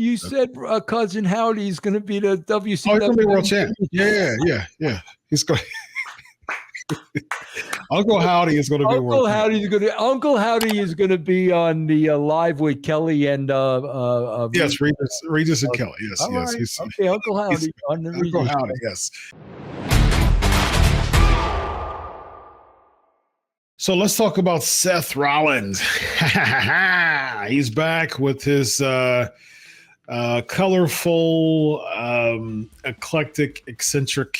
you said Cousin Howdy is going to be the WCW. Oh, he's going to be world champ. Yeah. He's going. Uncle Howdy is going to be world champ. Uncle Howdy is going to be on the live with Kelly and yes, Regis and Kelly. Yes, All yes. Right. Okay, Uncle Howdy on the Uncle Howdy. Yes. So let's talk about Seth Rollins. He's back with his colorful, eclectic, eccentric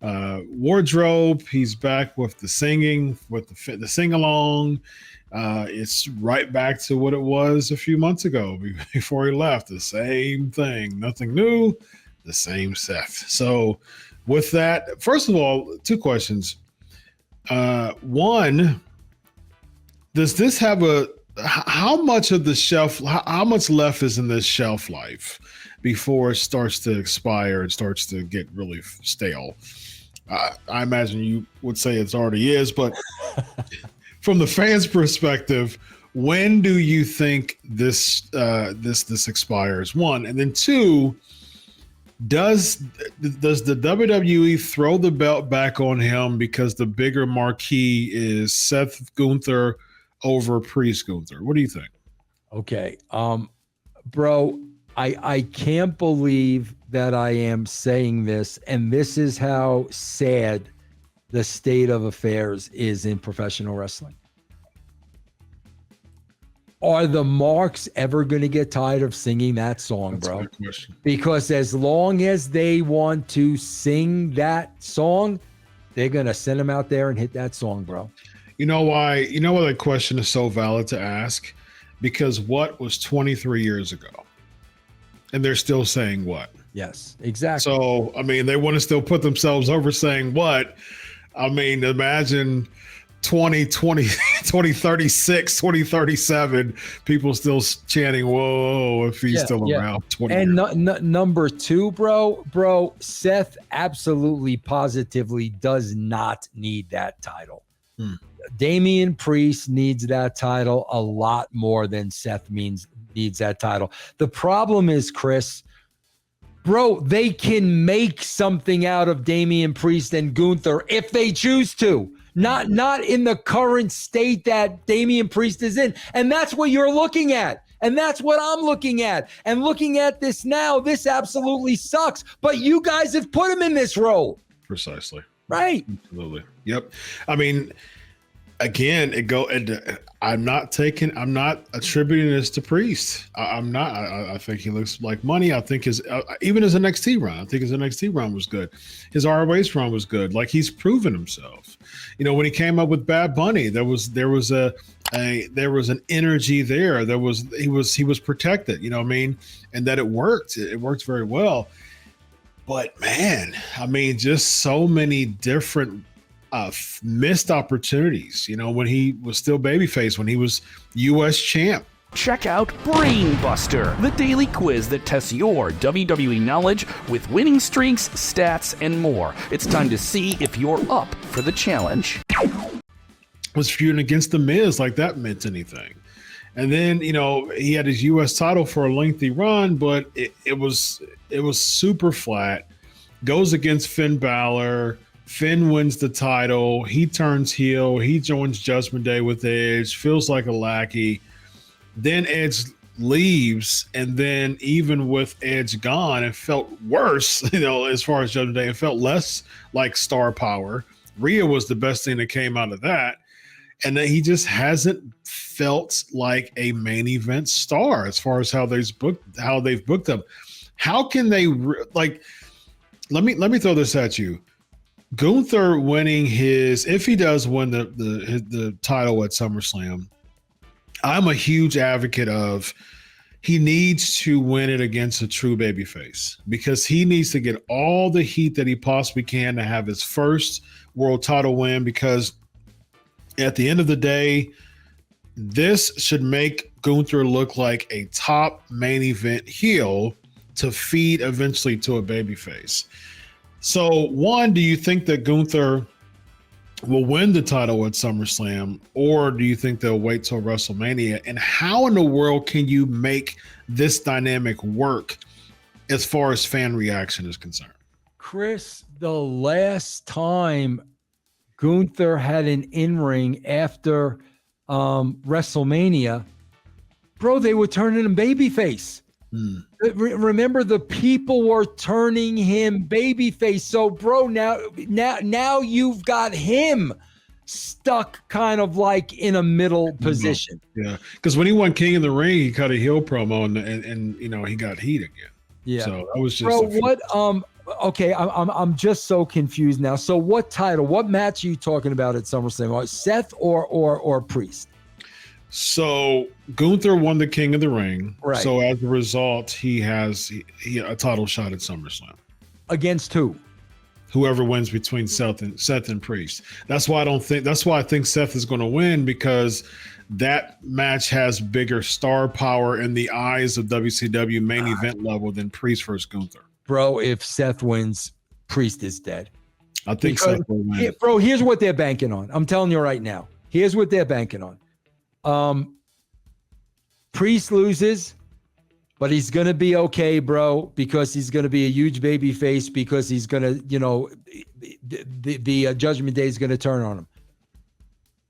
wardrobe. He's back with the singing, with the sing-along. It's right back to what it was a few months ago before he left. The same thing, nothing new, the same Seth. So with that, first of all, two questions. One, does this have how much of the shelf, how much left is in this shelf life before it starts to expire and starts to get really stale? I imagine you would say it's already is, but from the fans' perspective, when do you think this expires? One, and then two, does the WWE throw the belt back on him because the bigger marquee is Seth Gunther over Priest Gunther? What do you think? Okay, bro, I can't believe that I am saying this, and this is how sad the state of affairs is in professional wrestling. Are the Marks ever going to get tired of singing that song, That's bro? a good question. Because as long as they want to sing that song, they're going to send them out there and hit that song, bro. You know why? You know why that question is so valid to ask? Because what was 23 years ago? And they're still saying what? Yes, exactly. So, I mean, they want to still put themselves over saying what? I mean, imagine 2036, 2037, people still chanting, whoa, if he's still around 20 and years. Number two, bro, Seth absolutely, positively does not need that title. Damian Priest needs that title a lot more than Seth needs that title. The problem is, Chris, bro, they can make something out of Damian Priest and Gunther if they choose to. Not in the current state that Damian Priest is in. And that's what you're looking at. And that's what I'm looking at. And looking at this now, this absolutely sucks. But you guys have put him in this role. Precisely. Right. Absolutely. Yep. I mean, again, I'm not attributing this to Priest. I'm not. I think he looks like money. I think even his NXT run, was good. His ROH run was good. Like, he's proven himself. You know, when he came up with Bad Bunny, there was an energy there. He was protected. You know what I mean? And that it worked. It worked very well. But man, I mean, just so many different missed opportunities, you know, when he was still babyface, when he was U.S. champ. Check out BrainBuster, the daily quiz that tests your WWE knowledge with winning streaks, stats, and more. It's time to see if you're up for the challenge. Was feuding against The Miz, like that meant anything. And then, you know, he had his U.S. title for a lengthy run, but it was super flat. Goes against Finn Balor. Finn wins the title. He turns heel. He joins Judgment Day with Edge. Feels like a lackey. Then Edge leaves, and then even with Edge gone, it felt worse. You know, as far as Judgment Day, it felt less like star power. Rhea was the best thing that came out of that, and that he just hasn't felt like a main event star as far as how they've booked him. How can they like? Let me throw this at you. Gunther winning if he does win the title at SummerSlam, I'm a huge advocate of he needs to win it against a true babyface, because he needs to get all the heat that he possibly can to have his first world title win, because at the end of the day, this should make Gunther look like a top main event heel to feed eventually to a babyface. So, one, do you think that Gunther will win the title at SummerSlam, or do you think they'll wait till WrestleMania? And how in the world can you make this dynamic work as far as fan reaction is concerned? Chris, the last time Gunther had an in-ring after WrestleMania, bro, they were turning him babyface. Remember, the people were turning him babyface. So, bro, now you've got him stuck kind of like in a middle position. Yeah, because when he won King of the Ring, he cut a heel promo and you know, he got heat again. Yeah. So that was just okay, I'm just so confused now. So what match are you talking about at SummerSlam? Seth or Priest? So Gunther won the King of the Ring. Right. So as a result, he has a title shot at SummerSlam. Against who? Whoever wins between Seth and Priest. That's why I think Seth is going to win, because that match has bigger star power in the eyes of WCW main event level than Priest versus Gunther. Bro, if Seth wins, Priest is dead. I think Seth will win. Bro, here's what they're banking on. I'm telling you right now. Here's what they're banking on. Priest loses, but he's going to be okay, bro, because he's going to be a huge baby face, because he's going to, you know, the Judgment Day is going to turn on him.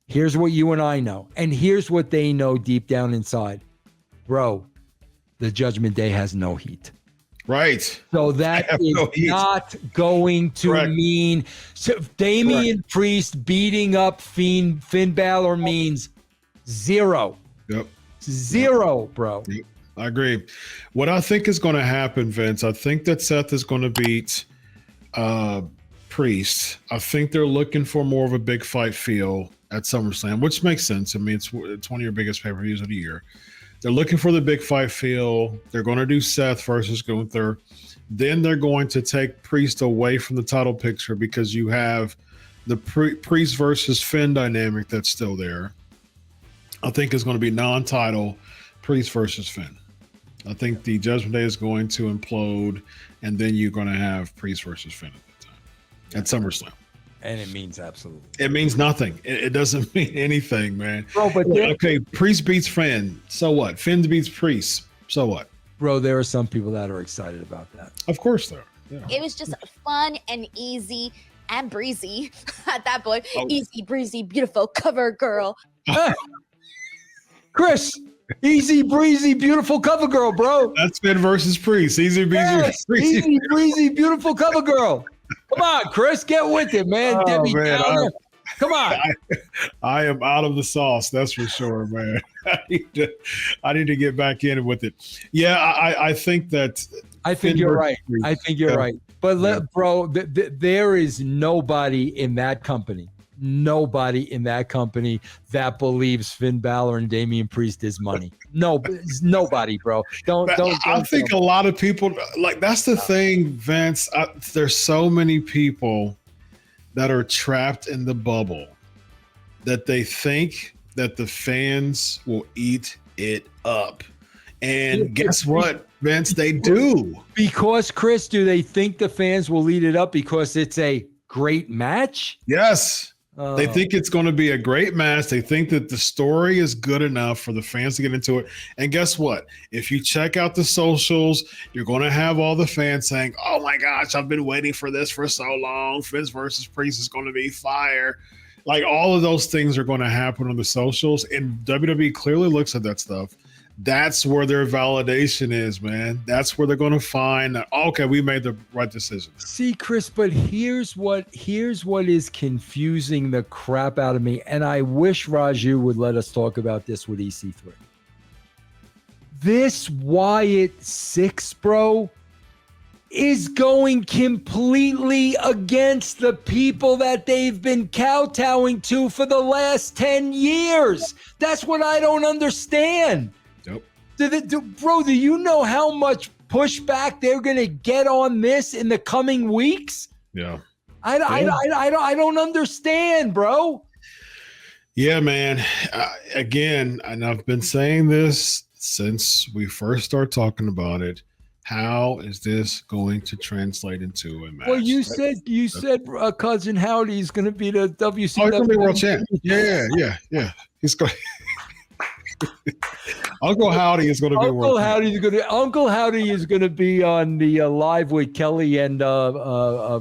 Here's what you and I know, and here's what they know deep down inside. Bro, the Judgment Day has no heat. Right. So that is not going to mean Damian Priest beating up Finn Balor means zero. Yep. Zero, bro. Yep. I agree. What I think is going to happen, Vince, I think that Seth is going to beat Priest. I think they're looking for more of a big fight feel at SummerSlam, which makes sense. I mean, it's one of your biggest pay-per-views of the year. They're looking for the big fight feel. They're going to do Seth versus Gunther. Then they're going to take Priest away from the title picture, because you have the Priest versus Finn dynamic that's still there. I think it's going to be non-title Priest versus Finn. I think the Judgment Day is going to implode, and then you're going to have Priest versus Finn at that time at SummerSlam. And it means absolutely. It means nothing. It doesn't mean anything, man. Bro, but okay, Priest beats Finn. So what? Finn beats Priest. So what? Bro, there are some people that are excited about that. Of course there are. Yeah. It was just fun and easy and breezy at that point. Oh. Easy, breezy, beautiful cover girl. Chris, easy, breezy, beautiful cover girl, bro. That's Finn versus Priest. Easy, breezy, easy, breezy, beautiful cover girl. Come on, Chris, get with it, man. Debbie Downer. Come on. I am out of the sauce, that's for sure, man. I need to get back in with it. Yeah, I think that. I think you're right. I think you're right. But bro, there is nobody in that company that believes Finn Balor and Damian Priest is money. No, nobody, bro. Don't. I think a lot of people, like, that's the thing, Vince. There's so many people that are trapped in the bubble that they think that the fans will eat it up. And guess what, Vince? They do. Because, Chris, do they think the fans will eat it up because it's a great match? Yes. They think it's going to be a great match. They think that the story is good enough for the fans to get into it. And guess what? If you check out the socials, you're going to have all the fans saying, oh my gosh, I've been waiting for this for so long. Finn versus Priest is going to be fire. Like, all of those things are going to happen on the socials. And WWE clearly looks at that stuff. That's where their validation is, man. That's where they're going to find that, okay, we made the right decision. See, Chris, but here's what is confusing the crap out of me, and I wish Raju would let us talk about this with EC3. This Wyatt Six, bro, is going completely against the people that they've been kowtowing to for the last 10 years. That's what I don't understand. Bro, do you know how much pushback they're going to get on this in the coming weeks? Yeah. I don't understand, bro. Yeah, man. Again, and I've been saying this since we first started talking about it. How is this going to translate into a match? Well, you said cousin Howdy is going to be the WCW. He's going to be world champ. Yeah. He's going. Uncle Howdy is going to be world champ. Uncle Howdy is going to be on the live with Kelly and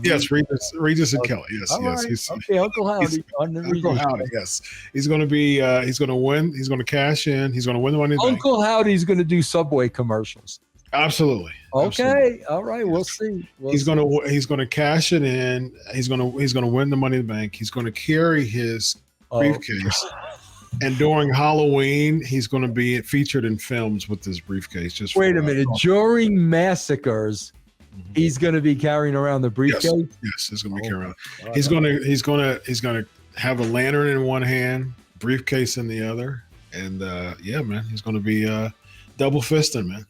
yes, Regis and Kelly. Yes. Right. Okay, Uncle Howdy on the Uncle Howdy. Yes, he's going to be. He's going to win. He's going to cash in. He's going to win the money. Uncle Howdy's going to do Subway commercials. Absolutely. Okay. Absolutely. All right. Yes. We'll see. He's going to cash it in. He's going to win the Money in the Bank. He's going to carry his briefcase. And during Halloween, he's going to be featured in films with this briefcase. Just wait a minute. During massacres, he's going to be carrying around the briefcase. Yes, he's going to be carrying around. He's going to have a lantern in one hand, briefcase in the other, and man, he's going to be double fisting, man.